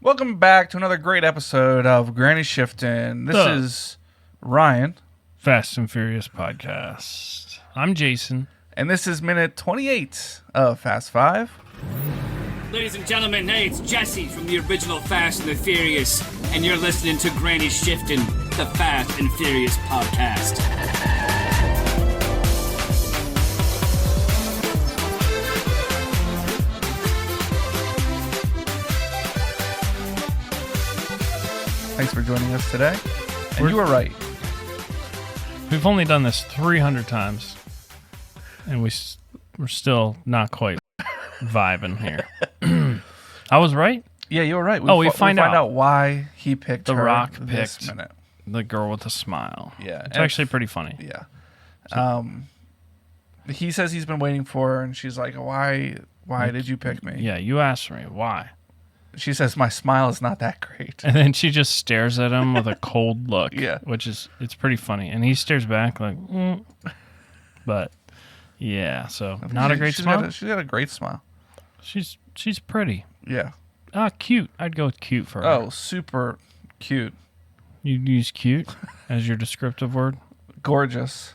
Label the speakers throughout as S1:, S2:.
S1: Welcome back to another great episode of Granny Shifting. This is Ryan.
S2: Fast and Furious Podcast. I'm Jason.
S1: And this is minute 28 of Fast 5.
S3: Ladies and gentlemen, hey, it's Jesse from the original Fast and the Furious, and you're listening to Granny Shifting, the Fast and Furious Podcast.
S1: Thanks for joining us today. And you were right.
S2: We've only done this 300 times, and we're still not quite vibing here. I was right?
S1: Yeah, you were right.
S2: We find
S1: out why he picked
S2: The
S1: her
S2: Rock
S1: this
S2: picked
S1: minute.
S2: the girl with the smile.
S1: Yeah.
S2: It's actually pretty funny.
S1: Yeah. He says he's been waiting for her, and she's like, why did you pick me?
S2: Yeah, you asked me why.
S1: She says, my smile is not that great.
S2: And then she just stares at him with a cold look.
S1: Yeah.
S2: It's pretty funny. And he stares back like, But, yeah, so not a great smile.
S1: She's got a great smile.
S2: She's pretty.
S1: Yeah.
S2: Cute. I'd go with cute for her.
S1: Oh, super cute.
S2: You'd use cute as your descriptive word?
S1: Gorgeous.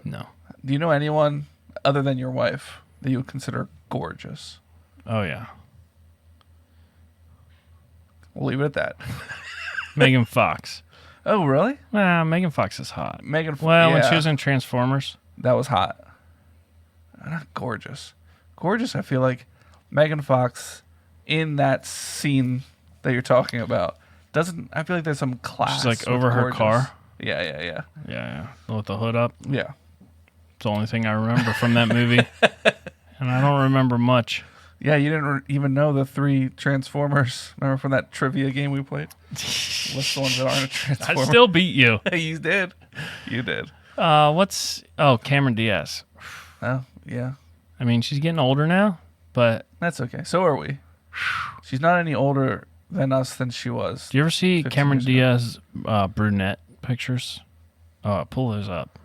S2: No.
S1: Do you know anyone other than your wife that you would consider gorgeous?
S2: Oh, yeah.
S1: We'll leave it at that.
S2: Megan Fox.
S1: Oh, really?
S2: Megan Fox is hot.
S1: When
S2: she was in Transformers.
S1: that was hot. Not gorgeous. Gorgeous, I feel like Megan Fox in that scene that you're talking about I feel like there's some class.
S2: She's like
S1: with
S2: over her
S1: gorgeous.
S2: car.
S1: Yeah.
S2: Yeah. With the hood up.
S1: Yeah.
S2: It's the only thing I remember from that movie. And I don't remember much.
S1: Yeah, you didn't even know the 3 Transformers. Remember from that trivia game we played? What's the ones that aren't a Transformer?
S2: I still beat you.
S1: You did. You did.
S2: Cameron Diaz.
S1: Oh, yeah.
S2: I mean, she's getting older now, but
S1: That's okay. So are we. She's not any older than she was.
S2: do you ever see
S1: 15
S2: Cameron
S1: years ago.
S2: Diaz brunette pictures? Pull those up.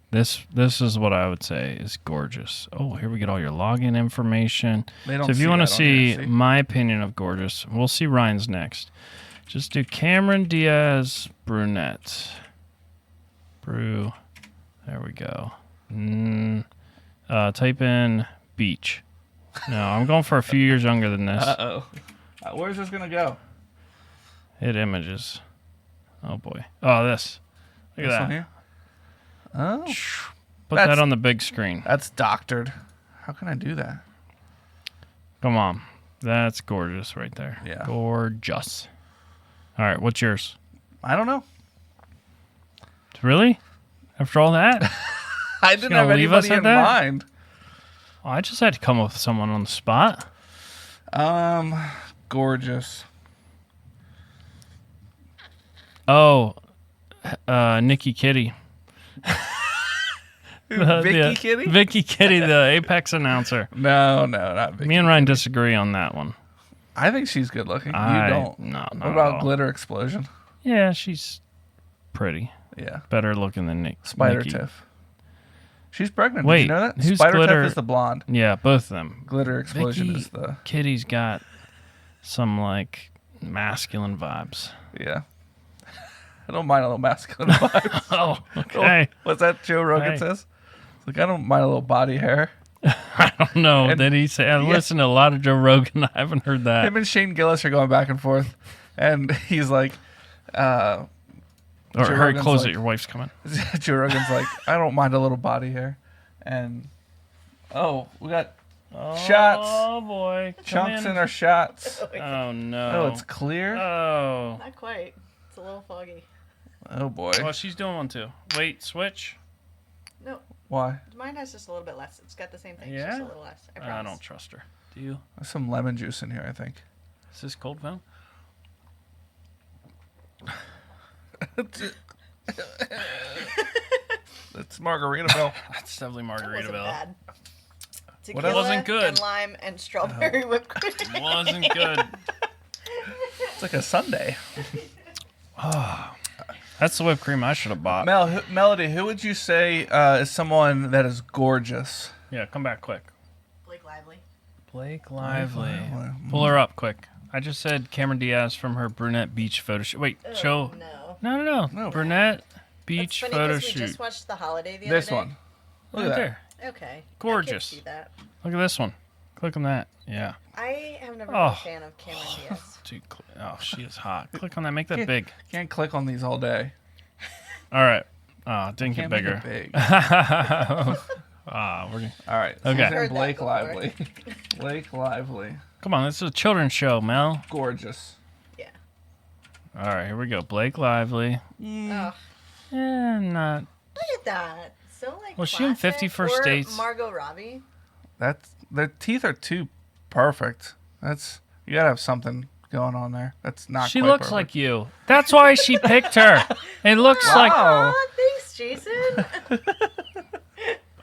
S2: This is what I would say is gorgeous. Oh, here we get all your login information.
S1: They don't
S2: So if you
S1: see
S2: want to
S1: that on here,
S2: see
S1: see?
S2: my opinion of gorgeous, we'll see Ryan's next. Just do Cameron Diaz brunette. There we go. Type in beach. No, I'm going for a few years younger than this.
S1: Uh-oh. Where's this going to go?
S2: Hit images. Oh, boy. Oh, this. Look
S1: This
S2: at
S1: one
S2: that.
S1: here? Oh,
S2: Put
S1: That's-
S2: that on the big screen.
S1: that's doctored. How can I do that?
S2: Come on. That's gorgeous right there.
S1: Yeah.
S2: Gorgeous. All right, what's yours?
S1: I don't know.
S2: Really? After all that?
S1: I didn't
S2: gonna
S1: have
S2: leave us
S1: anybody
S2: at
S1: in
S2: that?
S1: mind.
S2: Oh, I just had to come up with someone on the spot.
S1: Gorgeous.
S2: Oh, Nikki Kitty.
S1: Vicky Kitty?
S2: Vicky Kitty, the Apex announcer.
S1: No, not Vicky.
S2: Me and Ryan disagree on that one.
S1: I think she's good looking. You don't.
S2: No, not
S1: What
S2: at
S1: about
S2: all.
S1: Glitter Explosion?
S2: Yeah, she's pretty.
S1: Yeah.
S2: Better looking than Nikki.
S1: Spider Tiff. She's pregnant. Did
S2: Wait,
S1: you know that?
S2: who's
S1: Spider
S2: Glitter?
S1: Tiff is the blonde.
S2: Yeah, both of them.
S1: Glitter Explosion
S2: Vicky
S1: is the
S2: Kitty's got some like masculine vibes.
S1: yeah. I don't mind a little masculine vibes.
S2: Oh, okay.
S1: What's that Joe Rogan
S2: Hey.
S1: says? It's like I don't mind a little body hair.
S2: I don't know.
S1: And-
S2: Did he say? I listened to a lot of Joe Rogan. I haven't heard that.
S1: Him and Shane Gillis are going back and forth, and he's like,
S2: Or
S1: Joe
S2: hurry,
S1: Rogan's
S2: close
S1: like-
S2: it. Your wife's coming.
S1: Joe Rogan's like, I don't mind a little body hair, and we got shots,
S2: Oh boy, Come
S1: chunks in our shots.
S2: Oh no.
S1: Oh, it's clear.
S2: Oh.
S4: Not quite. It's a little foggy.
S1: Oh boy,
S2: Well, she's doing one too. Wait, switch.
S4: No,
S1: why?
S4: mine has just a little bit less. It's got the same thing. It's
S2: Yeah?
S4: just a little less. I
S2: I
S4: promise.
S2: don't trust her. Do you?
S1: There's some lemon juice in here, I think.
S2: Is this cold fountain?
S1: It's Margaritaville.
S2: That's definitely
S4: That wasn't
S2: Margaritaville.
S4: bad.
S1: What
S4: Tequila
S2: wasn't good?
S4: and lime and strawberry whipped cream.
S2: Wasn't good.
S1: It's like a sundae.
S2: That's the whipped cream I should have bought.
S1: Melody, who would you say is someone that is gorgeous?
S2: Yeah, come back quick.
S4: Blake Lively.
S2: Blake Lively.
S1: Lively.
S2: Pull her up quick. I just said Cameron Diaz from her brunette beach photo shoot. Wait, show.
S4: No.
S2: No. Brunette beach
S4: That's funny
S2: photo
S4: 'cause we
S2: shoot.
S4: just watched The Holiday the
S1: This
S4: other day.
S1: one. Look
S2: Right
S1: at that.
S2: there.
S4: Okay.
S2: Gorgeous.
S4: I can see that.
S2: Look at this one. Click on that. Yeah.
S4: I have never been
S2: Oh.
S4: a fan of Cameron Diaz.
S2: Dude, oh, she is hot. Click on that. Make that big.
S1: Can't click on these all day.
S2: All right. Oh, it didn't get
S1: Can't make
S2: bigger.
S1: it big.
S2: We're gonna,
S1: All right.
S2: Okay.
S1: Suzanne
S4: Heard that
S1: Blake
S4: before.
S1: Lively. Blake Lively.
S2: come on, this is a children's show, Mel.
S1: Gorgeous.
S4: Yeah.
S2: All right, here we go. Blake Lively.
S4: Oh,
S2: Not.
S4: look at that. So like.
S2: Was she in
S4: classic.
S2: 51st
S4: Or
S2: Dates?
S4: Margot Robbie.
S1: That's their teeth are too perfect. That's you gotta have something going on there. That's not.
S2: She
S1: quite
S2: looks
S1: perfect.
S2: like you. That's why she picked her. It looks like
S1: Wow.
S4: Oh, thanks, Jason.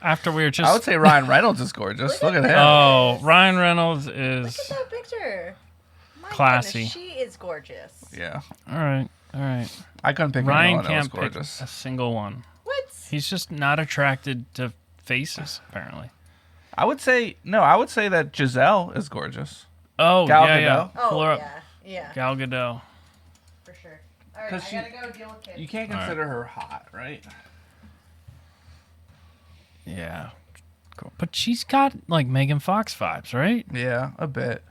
S2: after we were just.
S1: I would say Ryan Reynolds is gorgeous. Look at him.
S2: Oh, Ryan Reynolds
S4: Look
S2: is.
S4: at that picture. My
S2: Classy.
S4: goodness, she is gorgeous.
S1: Yeah.
S2: All right.
S1: I couldn't pick
S2: Ryan
S1: anyone that was
S2: can't pick
S1: gorgeous.
S2: a single one.
S4: What?
S2: He's just not attracted to faces, apparently.
S1: I would say that Giselle is gorgeous.
S2: Oh,
S1: Gal
S2: yeah,
S1: Gadot.
S2: yeah. Pull
S4: Oh,
S2: her up.
S4: yeah.
S2: Gal Gadot.
S4: For sure. All right,
S1: 'Cause
S4: I
S1: she-
S4: gotta go deal with kids.
S1: You can't
S2: All right.
S1: consider her hot, right?
S2: Yeah. Cool. But she's got, like, Megan Fox vibes, right?
S1: Yeah, a bit.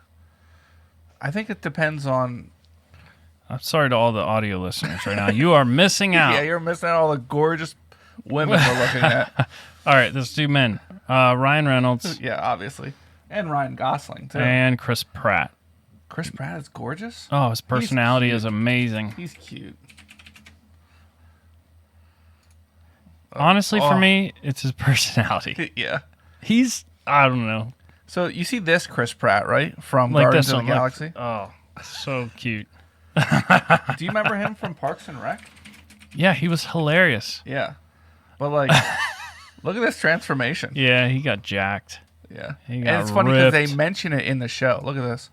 S1: I think it depends on.
S2: I'm sorry to all the audio listeners right now. You are missing out.
S1: Yeah, you're missing out all the gorgeous women we're looking at.
S2: All right, let's do men. Ryan Reynolds
S1: Yeah, obviously, and Ryan Gosling too.
S2: and Chris Pratt.
S1: Chris Pratt is gorgeous.
S2: Oh, his personality is amazing.
S1: He's cute.
S2: Honestly, for
S1: Oh.
S2: me, it's his personality.
S1: Yeah.
S2: He's, I don't know,
S1: So you see this Chris Pratt, right, from
S2: like
S1: Guardians
S2: this
S1: of
S2: one.
S1: the
S2: Look.
S1: Galaxy?
S2: Oh, so cute.
S1: Do you remember him from Parks and Rec?
S2: Yeah, he was hilarious.
S1: Yeah, but like, look at this transformation.
S2: Yeah, he got jacked.
S1: Yeah.
S2: He
S1: And
S2: got
S1: it's funny because they
S2: ripped.
S1: mention it in the show. Look at this.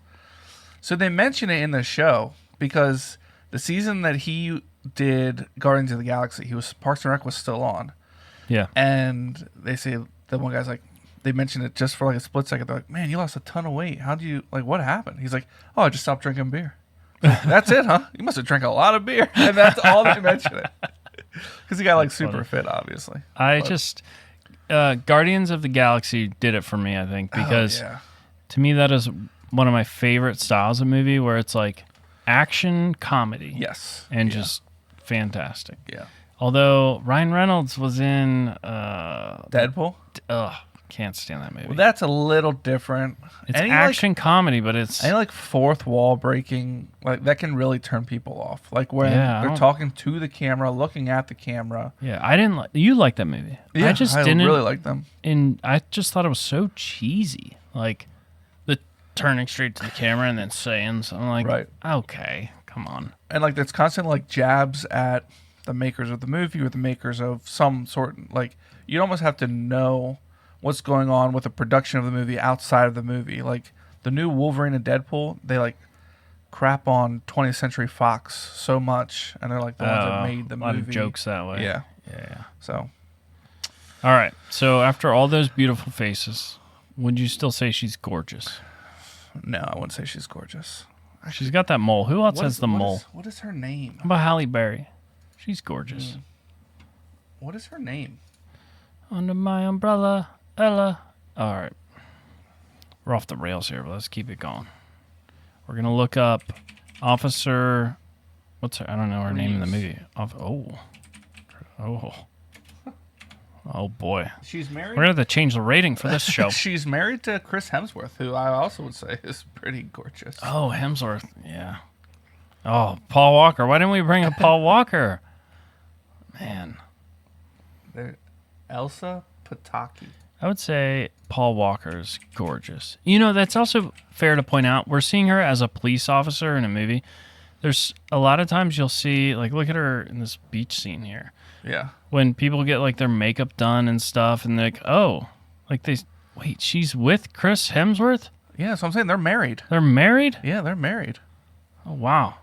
S1: So they mention it in the show because the season that he did Guardians of the Galaxy, Parks and Rec was still on.
S2: Yeah.
S1: And they say, the one guy's like, they mention it just for like a split second. They're like, man, you lost a ton of weight. How do you, like, what happened? He's like, oh, I just stopped drinking beer. That's it, huh? You must have drank a lot of beer. And that's all they mention it. Because he got like super fit, obviously.
S2: Guardians of the Galaxy did it for me, I think, because
S1: Oh, yeah.
S2: to me that is one of my favorite styles of movie where it's like action comedy.
S1: Yes.
S2: And
S1: Yeah.
S2: just fantastic.
S1: Yeah.
S2: Although Ryan Reynolds was in
S1: Deadpool?
S2: can't stand that movie.
S1: Well, that's a little different.
S2: It's
S1: Any,
S2: action comedy, but it's
S1: Any like fourth wall breaking, like that can really turn people off. Like when
S2: Yeah, I
S1: they're
S2: don't-
S1: talking to the camera, looking at the camera.
S2: yeah, I didn't like you like that movie.
S1: Yeah,
S2: I just didn't
S1: really like them.
S2: and I just thought it was so cheesy. Like the turning straight to the camera and then saying something like,
S1: Right.
S2: okay, come on.
S1: And like there's constant like jabs at the makers of the movie or the makers of some sort. Like you almost have to know what's going on with the production of the movie outside of the movie. Like the new Wolverine and Deadpool, they like crap on 20th Century Fox so much, and they're like the ones that made the
S2: a lot
S1: movie.
S2: of jokes that way.
S1: Yeah.
S2: Yeah.
S1: So
S2: All right. So after all those beautiful faces, would you still say she's gorgeous?
S1: no, I wouldn't say she's gorgeous.
S2: She's got that mole. Who else
S1: What
S2: has
S1: is-
S2: the
S1: what
S2: mole?
S1: is- what is her name?
S2: How about Halle Berry? She's gorgeous.
S1: What is her name?
S2: Under my umbrella, Ella. All right. We're off the rails here, but let's keep it going. We're going to look up Officer. What's her? I don't know her name in the
S1: Reeves.
S2: movie. Oh, boy.
S1: She's married.
S2: We're going to have to change the rating for this show.
S1: She's married to Chris Hemsworth, who I also would say is pretty gorgeous.
S2: Oh, Hemsworth. Yeah. Oh, Paul Walker. Why didn't we bring up Paul Walker? Man.
S1: Elsa Pataki.
S2: I would say Paul Walker's gorgeous. You know, that's also fair to point out. We're seeing her as a police officer in a movie. There's a lot of times you'll see, like, look at her in this beach scene here.
S1: Yeah.
S2: When people get, like, their makeup done and stuff, and they're like, oh, like, wait, she's with Chris Hemsworth?
S1: Yeah, so I'm saying they're married.
S2: They're married?
S1: Yeah, they're married.
S2: Oh, wow.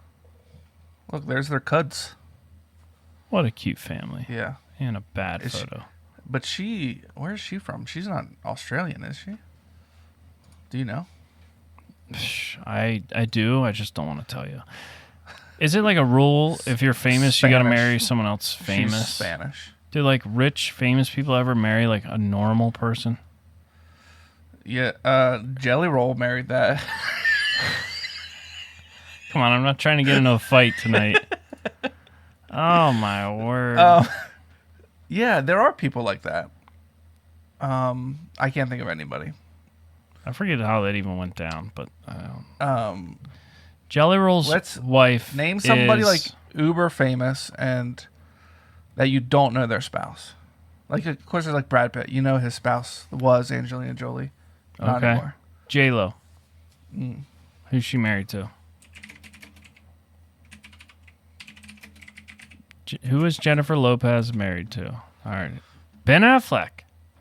S1: Look, there's their cuds.
S2: What a cute family.
S1: Yeah.
S2: And a bad
S1: Is she-
S2: photo.
S1: But where is she from? She's not Australian, is she? Do you know?
S2: I do. I just don't want to tell you. Is it like a rule if you're famous, you got to
S1: Spanish.
S2: marry someone else
S1: She's
S2: famous?
S1: Spanish.
S2: Do like rich, famous people ever marry like a normal person?
S1: Yeah, Jelly Roll married that.
S2: Come on, I'm not trying to get into a fight tonight. Oh my word.
S1: Yeah, there are people like that. I can't think of anybody.
S2: I forget how that even went down, but
S1: Um,
S2: Jelly Roll's
S1: Let's
S2: wife.
S1: name somebody
S2: is-
S1: like uber famous and that you don't know their spouse. Like, of course, there's like Brad Pitt. You know his spouse was Angelina Jolie. Not
S2: Okay.
S1: anymore.
S2: J-Lo.
S1: Mm.
S2: Who's she married to? Who is Jennifer Lopez married to? All right. Ben Affleck.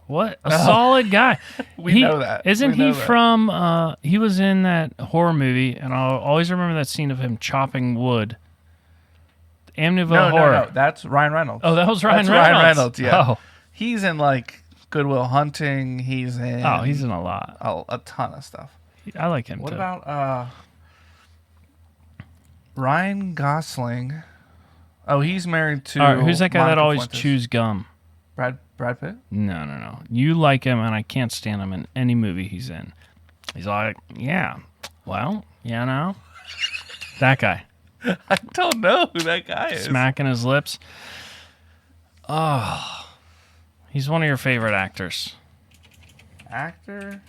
S2: What a solid guy.
S1: We know that.
S2: Isn't
S1: We know
S2: he
S1: that.
S2: from he was in that horror movie and I'll always remember that scene of him chopping wood. Amityville
S1: No,
S2: Horror.
S1: no, that's Ryan Reynolds.
S2: Oh, that was Ryan
S1: That's
S2: Reynolds.
S1: Ryan Reynolds, yeah.
S2: Oh.
S1: He's in like Goodwill Hunting. He's in.
S2: Oh, he's in a lot.
S1: a ton of stuff.
S2: I like him
S1: What
S2: too.
S1: about Ryan Gosling? Oh, he's married to.
S2: All right, who's that guy that
S1: Monica
S2: always
S1: Fuentes.
S2: chews gum?
S1: Brad Pitt?
S2: No. You like him, and I can't stand him in any movie he's in. He's like, yeah, well, you know, that guy
S1: I don't know who that guy is.
S2: smacking his lips. Oh, he's one of your favorite actors.
S1: Actor?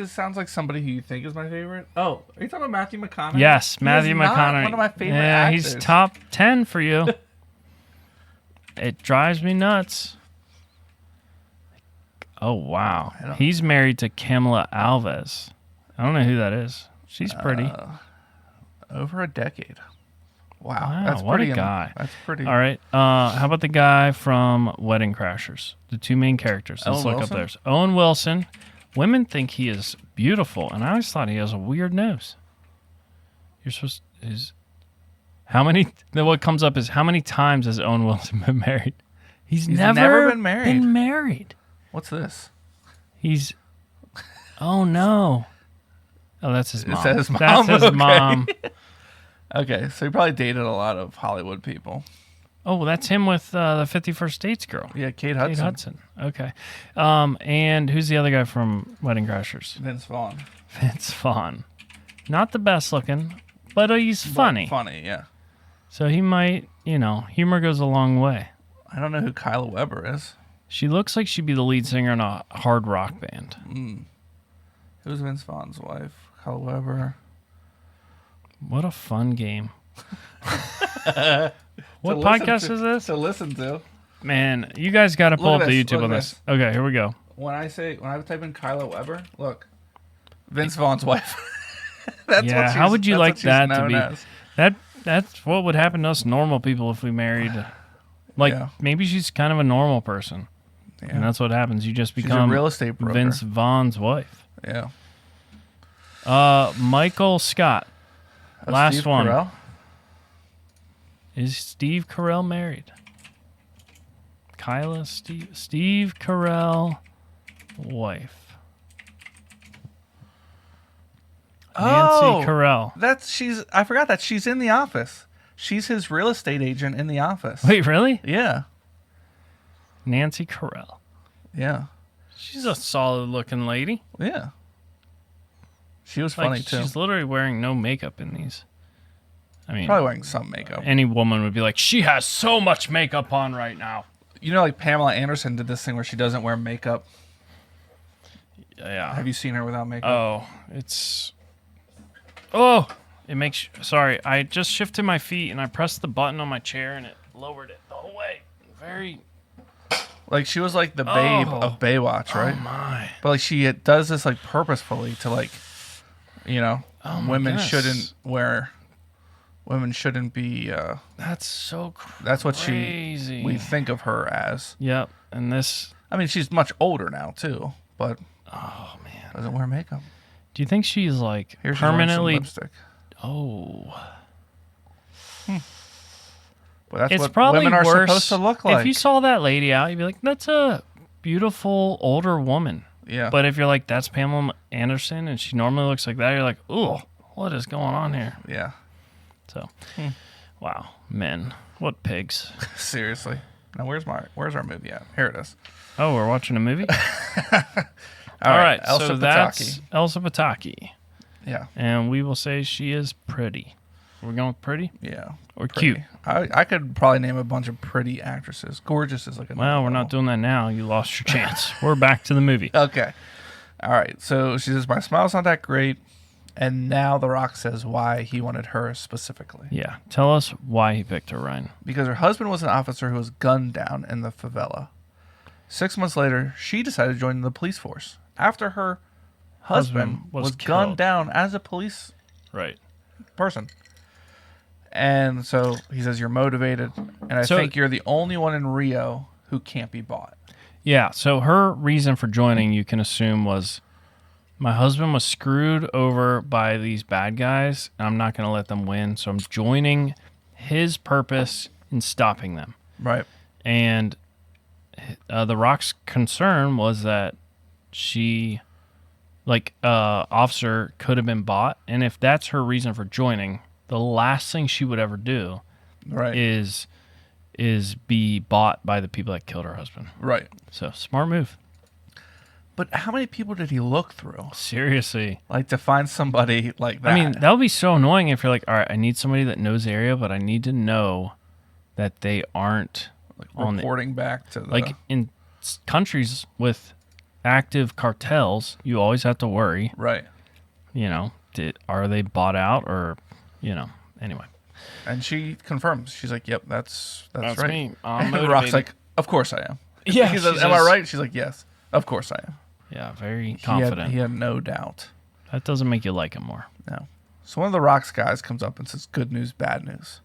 S1: Sounds like somebody who you think is my favorite. Oh, are you talking about Matthew McConaughey?
S2: Yes,
S1: He
S2: Matthew
S1: is not
S2: McConaughey.
S1: One of my favorite
S2: yeah,
S1: actors.
S2: he's top 10 for you. It drives me nuts. Oh wow,
S1: I don't-
S2: he's married to Kamala Alves. I don't know who that is. She's pretty.
S1: Over a decade. Wow,
S2: Wow,
S1: that's
S2: what a
S1: pretty.
S2: guy.
S1: That's pretty.
S2: All right. How about the guy from Wedding Crashers? The two main characters. Let's
S1: Owen
S2: look up
S1: Wilson?
S2: theirs. Owen Wilson. Women think he is beautiful, and I always thought he has a weird nose. You're supposed is how many? Then what comes up is how many times has Owen Wilson been married? He's
S1: never been married.
S2: Been married.
S1: What's this?
S2: He's. Oh no. Oh, that's his mom.
S1: that his mom?
S2: That's his
S1: Okay.
S2: mom.
S1: Okay, so he probably dated a lot of Hollywood people.
S2: Oh, that's him with the 51st Dates girl.
S1: Yeah, Kate
S2: Kate
S1: Hudson.
S2: Hudson. Okay. And who's the other guy from Wedding Crashers?
S1: Vince Vaughn.
S2: Vince Vaughn. Not the best looking, but he's funny.
S1: Funny, yeah.
S2: So he might, humor goes a long way.
S1: I don't know who Kyla Weber is.
S2: She looks like she'd be the lead singer in a hard rock band.
S1: Who's Vince Vaughn's wife? Kyla Weber.
S2: What a fun game. What
S1: To listen
S2: podcast
S1: to-
S2: is this?
S1: To listen to.
S2: Man, you guys got to pull
S1: Look
S2: up
S1: at
S2: the
S1: this,
S2: YouTube
S1: look
S2: on
S1: at
S2: this. Okay, here we go.
S1: When I type in Kyla Weber, look. Vince Vaughn's wife. That's
S2: Yeah,
S1: what
S2: how would you
S1: that's
S2: like
S1: what she's
S2: that to
S1: known
S2: be?
S1: as.
S2: That's what would happen to us normal people if we married. Like,
S1: Yeah.
S2: maybe she's kind of a normal person.
S1: Yeah.
S2: And that's what happens. You just
S1: She's
S2: become
S1: a real estate broker.
S2: Vince Vaughn's wife.
S1: Yeah.
S2: Michael Scott. Last
S1: Steve
S2: one.
S1: Carell?
S2: Is Steve Carell married? Steve Carell, wife.
S1: Oh,
S2: Nancy Carell.
S1: I forgot that she's in The Office. She's his real estate agent in The Office.
S2: Wait, really?
S1: Yeah.
S2: Nancy Carell.
S1: Yeah.
S2: She's a solid looking lady.
S1: Yeah. She was
S2: Like,
S1: funny too.
S2: she's literally wearing no makeup in these. I mean,
S1: Probably wearing some makeup.
S2: any woman would be like, she has so much makeup on right now.
S1: You know, like Pamela Anderson did this thing where she doesn't wear makeup.
S2: Yeah.
S1: Have you seen her without makeup?
S2: Oh, it's. Oh, it makes. Sorry, I just shifted my feet and I pressed the button on my chair and it lowered it the whole way. Very.
S1: Like she was like the babe
S2: Oh.
S1: of Baywatch, right?
S2: Oh my.
S1: But like she does this like purposefully to like,
S2: my
S1: women
S2: goodness.
S1: shouldn't wear. Women shouldn't be.
S2: That's so crazy.
S1: That's what
S2: Crazy.
S1: we think of her as.
S2: Yep. And this.
S1: I mean, she's much older now too, but
S2: Oh man.
S1: doesn't wear makeup.
S2: Do you think she's like
S1: Here's wearing some
S2: permanently?
S1: lipstick.
S2: Oh.
S1: But that's
S2: It's
S1: what
S2: probably
S1: women are
S2: worse.
S1: supposed to look like.
S2: If you saw that lady out, you'd be like, "That's a beautiful older woman."
S1: Yeah.
S2: But if you're like, that's Pamela Anderson, and she normally looks like that, you're like, ooh, what is going on here?
S1: yeah.
S2: So, wow, men, what pigs.
S1: Seriously. Now where's our movie at? Here it is.
S2: Oh, we're watching a movie?
S1: All
S2: right,
S1: Elsa
S2: so
S1: Pataki.
S2: that's Elsa Pataki.
S1: Yeah.
S2: And we will say she is pretty. We're going with pretty
S1: Yeah.
S2: or
S1: Pretty.
S2: cute?
S1: I could probably name a bunch of pretty actresses. Gorgeous is like a
S2: Well, we're not doing that now. You lost your chance. We're back to the movie.
S1: Okay. All right. So she says, my smile's not that great. And now The Rock says why he wanted her specifically.
S2: Yeah. Tell us why he picked her, Ryan.
S1: Because her husband was an officer who was gunned down in the favela. 6 months later, she decided to join the police force after her husband was gunned
S2: killed.
S1: down as a police
S2: Right.
S1: person. And so he says, you're motivated. And I
S2: So-
S1: think you're the only one in Rio who can't be bought.
S2: Yeah. So her reason for joining, you can assume, was my husband was screwed over by these bad guys. And I'm not going to let them win. So I'm joining his purpose in stopping them.
S1: Right.
S2: And The Rock's concern was that she, officer could have been bought. And if that's her reason for joining, the last thing she would ever do
S1: Right.
S2: is be bought by the people that killed her husband.
S1: Right.
S2: So smart move.
S1: But how many people did he look through?
S2: Seriously.
S1: Like to find somebody like that?
S2: I mean, that would be so annoying if you're like, all right, I need somebody that knows the area, but I need to know that they aren't on the,
S1: reporting back to the...
S2: like in countries with active cartels, you always have to worry,
S1: Right.
S2: Are they bought out or, anyway.
S1: And she confirms. She's like, yep, that's right.
S2: me. I'm
S1: And The Rock's
S2: motivated.
S1: like, of course I am.
S2: Yeah,
S1: He
S2: she
S1: says, am I
S2: says-
S1: right? She's like, yes, of course I am.
S2: Yeah, very confident.
S1: He had no doubt.
S2: That doesn't make you like him more.
S1: No. So one of the Rock's guys comes up and says, good news, bad news.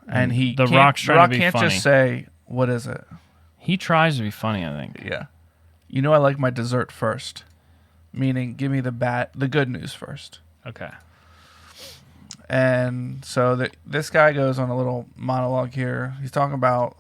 S1: And
S2: The Rock's trying to
S1: Rock
S2: be
S1: can't
S2: funny.
S1: just say, what is it?
S2: He tries to be funny, I think.
S1: Yeah. You know I like my dessert first. Meaning, give me the good news first.
S2: Okay.
S1: And so this guy goes on a little monologue here. He's talking about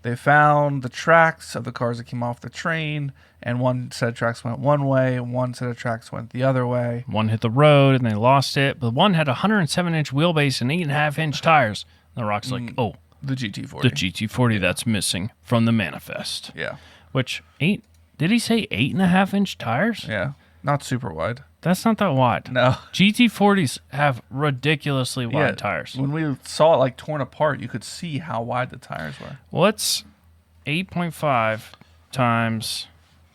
S1: they found the tracks of the cars that came off the train, and one set of tracks went one way, and one set of tracks went the other way.
S2: One hit the road and they lost it, but one had a 107-inch wheelbase and 8.5-inch tires. And The Rock's like, oh,
S1: The GT40.
S2: the GT40 that's missing from the manifest.
S1: Yeah.
S2: Which, did he say 8.5-inch tires?
S1: Yeah. Not super wide.
S2: That's not that wide.
S1: No.
S2: GT40s have ridiculously wide
S1: Yeah,
S2: tires.
S1: When we saw it like torn apart, you could see how wide the tires were.
S2: What's 8.5 times...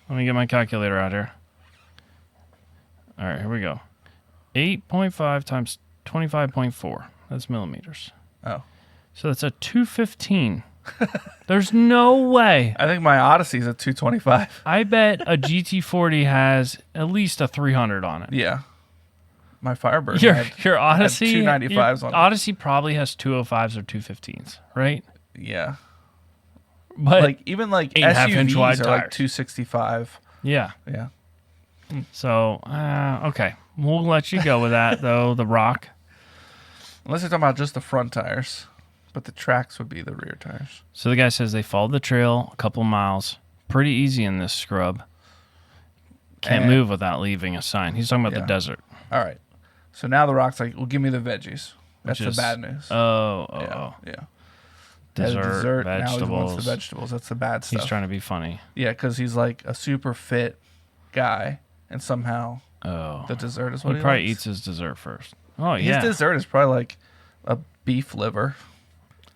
S2: Let me get my calculator out here. All right, here we go. 8.5 times 25.4. That's millimeters.
S1: Oh.
S2: So that's a 215. There's no way.
S1: I think my Odyssey's a 225.
S2: I bet a GT40 has at least a 300 on it.
S1: Yeah. My Firebird
S2: Your Odyssey,
S1: 295s
S2: your
S1: on it.
S2: Odyssey probably has 205s or 215s, right?
S1: Yeah.
S2: But
S1: Like even like
S2: 8.5 inch
S1: SUVs
S2: wide
S1: are like
S2: tires.
S1: 265.
S2: yeah.
S1: Yeah.
S2: So, okay. We'll let you go with that, though, The Rock.
S1: Unless you're talking about just the front tires, but the tracks would be the rear tires.
S2: So the guy says they followed the trail a couple miles. Pretty easy in this scrub. Can't
S1: And-
S2: move without leaving a sign. He's talking about
S1: Yeah.
S2: the desert.
S1: All right. So now the Rock's like, well, give me the veggies. That's
S2: Which
S1: the
S2: is-
S1: bad news.
S2: Oh.
S1: Yeah.
S2: Dessert,
S1: Now he wants
S2: vegetables.
S1: the vegetables. That's the bad stuff.
S2: He's trying to be funny.
S1: Yeah, because he's like a super fit guy, and somehow
S2: Oh.
S1: the dessert is what
S2: He
S1: he
S2: probably
S1: likes.
S2: eats his dessert first. Oh,
S1: His
S2: yeah.
S1: dessert is probably like a beef liver,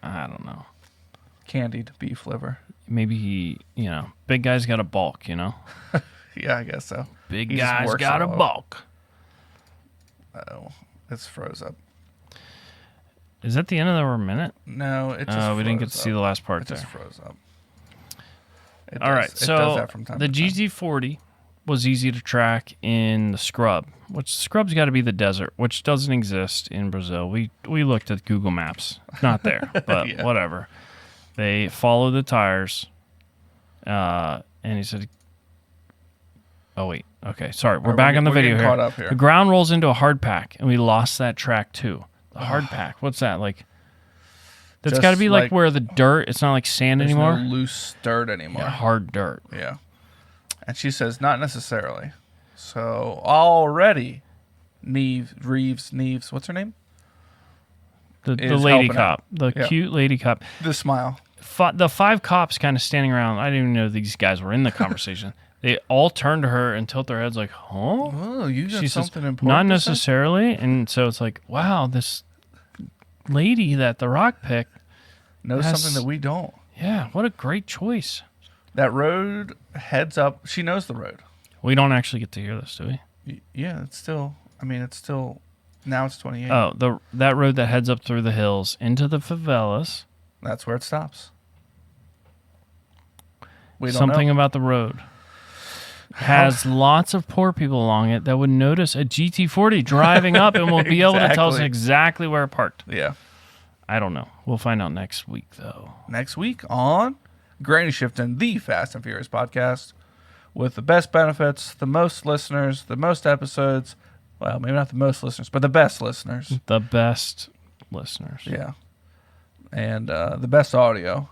S2: I don't know.
S1: candied beef liver.
S2: Maybe big guy's got a bulk,
S1: Yeah, I guess so.
S2: Big
S1: He just
S2: guy's
S1: works
S2: got
S1: it
S2: a
S1: all.
S2: bulk.
S1: Oh, it's froze up.
S2: Is that the end of our minute?
S1: No, it just.
S2: Oh, we didn't get to
S1: froze
S2: see the
S1: up.
S2: last part
S1: It
S2: there.
S1: just froze up. It
S2: All
S1: does-
S2: right,
S1: it
S2: so
S1: does that from time
S2: the
S1: to time.
S2: GT40 was easy to track in the scrub, which scrub's got to be the desert, which doesn't exist in Brazil. We looked at Google Maps, not there, but
S1: Yeah.
S2: whatever. They followed the tires, and he said, "Oh wait, okay, sorry, we're
S1: right,
S2: back
S1: we're
S2: on the
S1: we're
S2: video
S1: getting
S2: here.
S1: caught up here.
S2: The ground rolls into a hard pack, and we lost that track too. The hard pack, what's that like?" That's
S1: Just
S2: got to be like
S1: like-
S2: where the dirt. It's not like sand
S1: There's
S2: anymore.
S1: no loose dirt anymore.
S2: Yeah, hard dirt.
S1: Yeah. And she says, not necessarily. So already, Neves, what's her name?
S2: The
S1: Is
S2: lady
S1: helping
S2: cop,
S1: out.
S2: the
S1: Yeah.
S2: cute lady cop.
S1: The smile.
S2: The 5 cops kind of standing around. I didn't even know these guys were in the conversation. They all turn to her and tilt their heads like, huh?
S1: Oh, you got
S2: She says,
S1: something important
S2: not
S1: to say?
S2: necessarily. And so it's like, wow, this lady that The Rock picked,
S1: Knows
S2: has-
S1: something that we don't.
S2: yeah, what a great choice.
S1: That road heads up. She knows the road.
S2: We don't actually get to hear this, do we?
S1: Yeah, it's still, now it's 28.
S2: Oh, that road that heads up through the hills into the favelas.
S1: That's where it stops. We don't
S2: Something
S1: know.
S2: about the road has lots of poor people along it that would notice a GT40 driving up and will be able to tell us
S1: Exactly.
S2: exactly where it parked.
S1: Yeah.
S2: I don't know. We'll find out next week, though.
S1: Next week on Granny Shifting, the Fast and Furious podcast, with the best benefits, the most listeners, the most episodes. Well, maybe not the most listeners, but the best listeners.
S2: The best listeners.
S1: Yeah. And the best audio.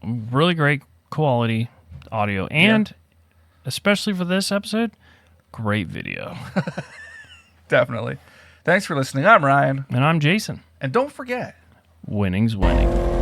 S2: Really great quality audio. And especially for this episode, great video.
S1: Definitely. Thanks for listening. I'm Ryan.
S2: And I'm Jason.
S1: And don't forget,
S2: Winning's winning.